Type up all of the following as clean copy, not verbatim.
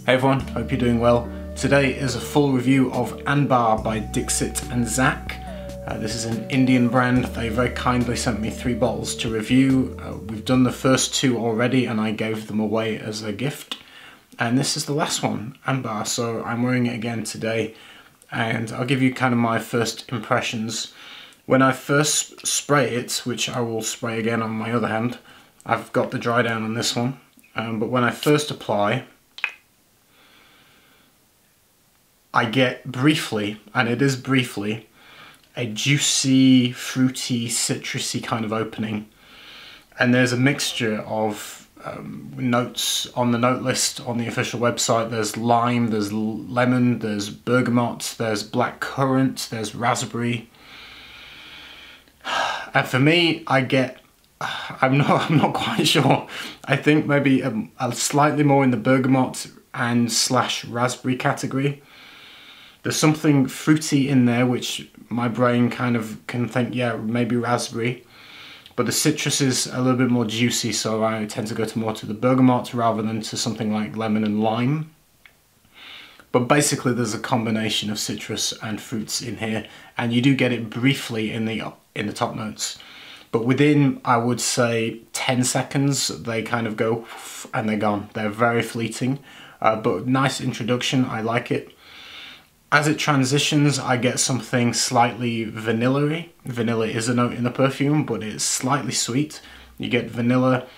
Hey everyone, hope you're doing well. Today is a full review of Anbar by Dixit Zak. This is an Indian brand. They very kindly sent me 3 bottles to review. We've done the first 2 already and I gave them away as a gift. And this is the last one, Anbar, so I'm wearing it again today. And I'll give you kind of my first impressions. When I first spray it, which I will spray again on my other hand, I've got the dry down on this one. But when I first apply, I get briefly, and it is briefly, a juicy, fruity, citrusy kind of opening. And there's a mixture of notes on the note list on the official website. There's lime, there's lemon, there's bergamot, there's black currant, there's raspberry. And for me, I get, I'm not quite sure. I think maybe a slightly more in the bergamot and / raspberry category. There's something fruity in there which my brain kind of can think, yeah, maybe raspberry. But the citrus is a little bit more juicy, so I tend to go more to the bergamot rather than to something like lemon and lime. But basically there's a combination of citrus and fruits in here, and you do get it briefly in the top notes. But within, I would say, 10 seconds, they kind of go and they're gone. They're very fleeting, but nice introduction, I like it. As it transitions, I get something slightly vanilla-y. Vanilla is a note in the perfume, but it's slightly sweet. You get vanilla,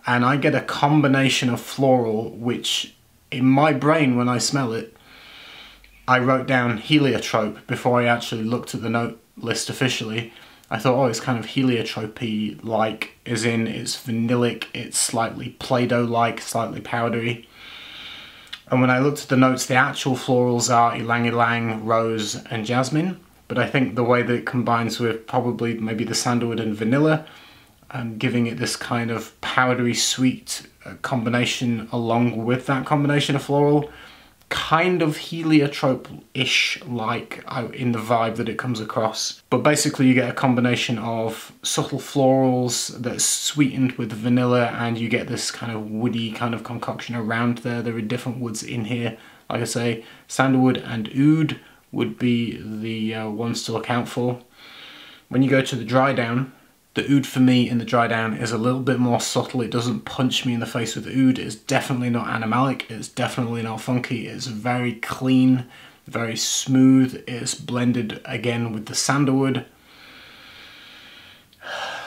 and I get a combination of floral, which in my brain, when I smell it, I wrote down heliotrope before I actually looked at the note list officially. I thought, oh, it's kind of heliotrope-y, like, as in it's vanillic, it's slightly Play-Doh-like, slightly powdery. And when I looked at the notes, the actual florals are ylang-ylang, rose and jasmine. But I think the way that it combines with probably maybe the sandalwood and vanilla, giving it this kind of powdery sweet combination along with that combination of floral, kind of heliotrope-ish like in the vibe that it comes across. But basically you get a combination of subtle florals that's sweetened with vanilla, and you get this kind of woody kind of concoction around there. There are different woods in here. Like I say, sandalwood and oud would be the ones to look out for. When you go to the dry down, the oud for me in the dry down is a little bit more subtle. It doesn't punch me in the face with oud. It's definitely not animalic. It's definitely not funky. It's very clean, very smooth. It's blended again with the sandalwood.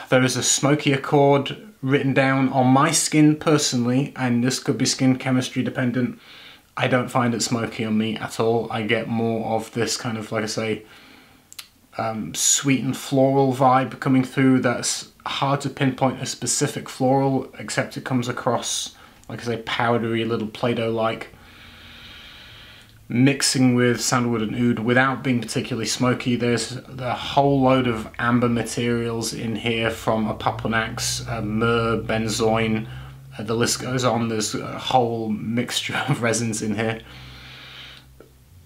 There is a smoky accord written down on my skin personally, and this could be skin chemistry dependent. I don't find it smoky on me at all. I get more of this kind of, like I say, sweet and floral vibe coming through. That's hard to pinpoint a specific floral, except it comes across, like I say, powdery, little Play-Doh-like, mixing with sandalwood and oud without being particularly smoky. There's a whole load of amber materials in here, from a paponax, myrrh, benzoin, the list goes on. There's a whole mixture of resins in here.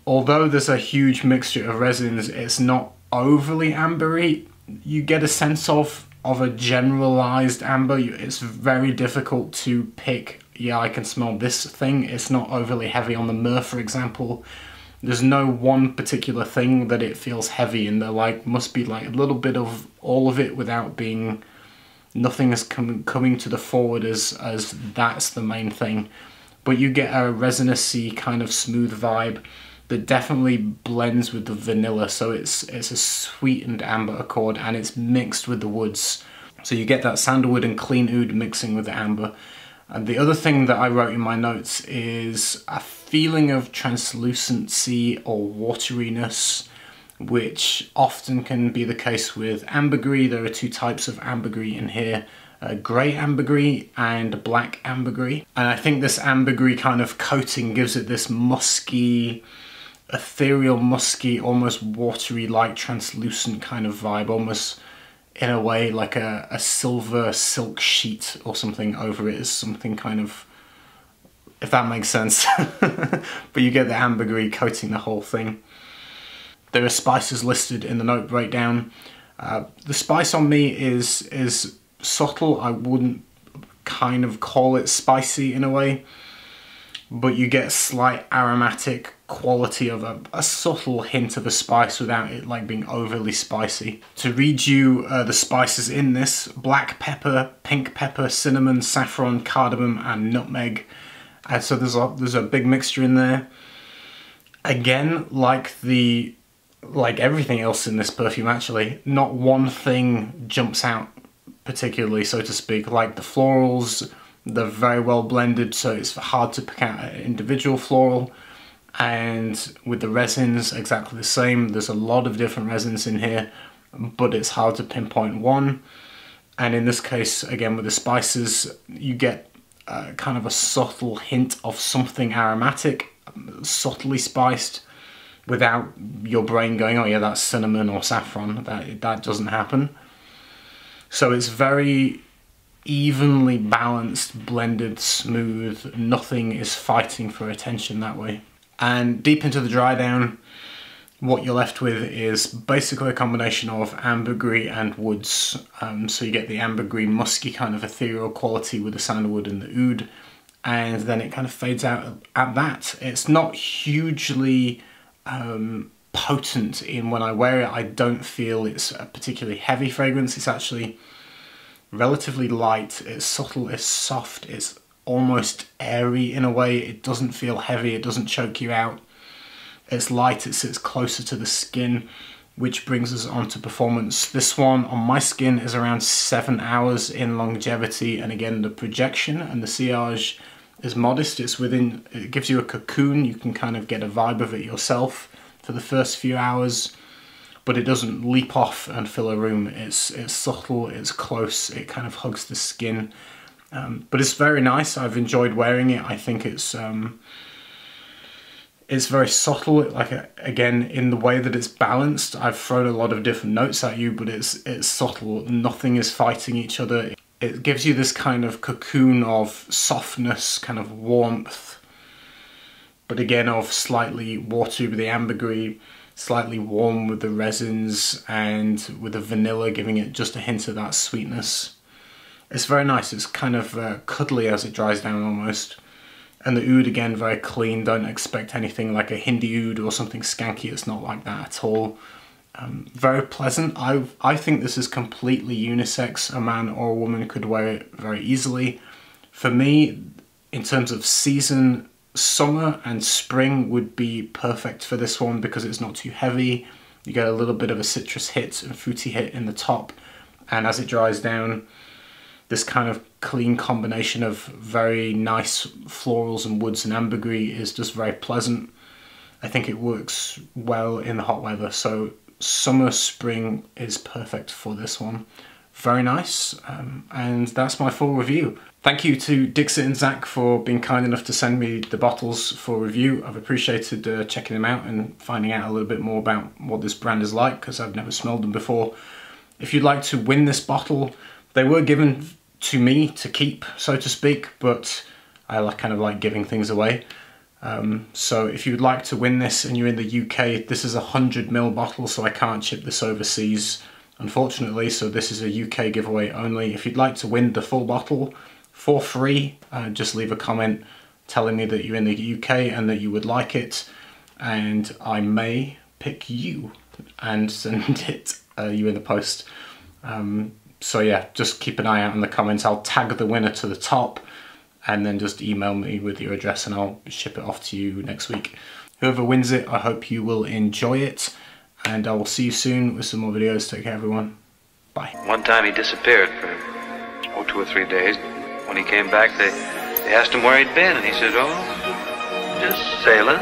Although there's a huge mixture of resins, it's not overly ambery. You get a sense of a generalized amber. It's very difficult to pick, yeah, I can smell this thing. It's not overly heavy on the myrrh, for example. There's no one particular thing that it feels heavy in. There must be like a little bit of all of it without being, nothing is coming to the forward as that's the main thing. But you get a resinous-y kind of smooth vibe that definitely blends with the vanilla, so it's a sweetened amber accord, and it's mixed with the woods. So you get that sandalwood and clean oud mixing with the amber. And the other thing that I wrote in my notes is a feeling of translucency or wateriness, which often can be the case with ambergris. There are 2 types of ambergris in here. Grey ambergris and black ambergris. And I think this ambergris kind of coating gives it this musky, ethereal, musky, almost watery, like translucent kind of vibe, almost in a way like a silver silk sheet or something over it. Is something kind of, if that makes sense. But you get the ambergris coating the whole thing. There are spices listed in the note breakdown. The spice on me is subtle. I wouldn't kind of call it spicy in a way. but you get a slight aromatic quality of a subtle hint of a spice without it like being overly spicy. To read you the spices in this: black pepper, pink pepper, cinnamon, saffron, cardamom, and nutmeg. And so there's a big mixture in there. Again, like everything else in this perfume actually, not one thing jumps out particularly, so to speak. Like the florals, they're very well blended, so it's hard to pick out an individual floral. And with the resins, exactly the same. There's a lot of different resins in here, but it's hard to pinpoint one. And in this case, again with the spices, you get kind of a subtle hint of something aromatic, subtly spiced, without your brain going, oh yeah, that's cinnamon or saffron. That doesn't happen. So it's very evenly balanced, blended, smooth. Nothing is fighting for attention that way. And deep into the dry down, what you're left with is basically a combination of ambergris and woods. So you get the ambergris musky kind of ethereal quality with the sandalwood and the oud, and then it kind of fades out at that. It's not hugely potent in when I wear it. I don't feel it's a particularly heavy fragrance. It's actually relatively light, it's subtle, it's soft, it's almost airy in a way. It doesn't feel heavy, it doesn't choke you out. It's light, it sits closer to the skin, which brings us on to performance. This one on my skin is around 7 hours in longevity, and again the projection and the sillage is modest. It gives you a cocoon. You can kind of get a vibe of it yourself for the first few hours, but it doesn't leap off and fill a room. It's subtle, it's close, it kind of hugs the skin. But it's very nice. I've enjoyed wearing it. I think it's very subtle, again, in the way that it's balanced. I've thrown a lot of different notes at you, but it's subtle. Nothing is fighting each other. It gives you this kind of cocoon of softness, kind of warmth, but again of slightly watery with the ambergris, slightly warm with the resins, and with the vanilla giving it just a hint of that sweetness. It's very nice. It's kind of cuddly as it dries down almost. And the oud, again, very clean. Don't expect anything like a Hindi oud or something skanky. It's not like that at all. Very pleasant. I think this is completely unisex. A man or a woman could wear it very easily. For me, in terms of season, summer and spring would be perfect for this one because it's not too heavy. You get a little bit of a citrus hit and fruity hit in the top, and as it dries down, this kind of clean combination of very nice florals and woods and ambergris is just very pleasant. I think it works well in the hot weather, so summer, spring is perfect for this one. Very nice, and that's my full review. Thank you to Dixit Zak for being kind enough to send me the bottles for review. I've appreciated checking them out and finding out a little bit more about what this brand is like, because I've never smelled them before. If you'd like to win this bottle, they were given to me to keep, so to speak, but I kind of like giving things away. So if you'd like to win this and you're in the UK, this is a 100ml bottle, so I can't ship this overseas, unfortunately, so this is a UK giveaway only. If you'd like to win the full bottle for free, just leave a comment telling me that you're in the UK and that you would like it, and I may pick you and send it you in the post. So yeah, just keep an eye out in the comments. I'll tag the winner to the top, and then just email me with your address and I'll ship it off to you next week. Whoever wins it, I hope you will enjoy it, and I will see you soon with some more videos. Take care, everyone. Bye. One time he disappeared for 2 or 3 days. When he came back, they asked him where he'd been, and he said, oh, just sailing.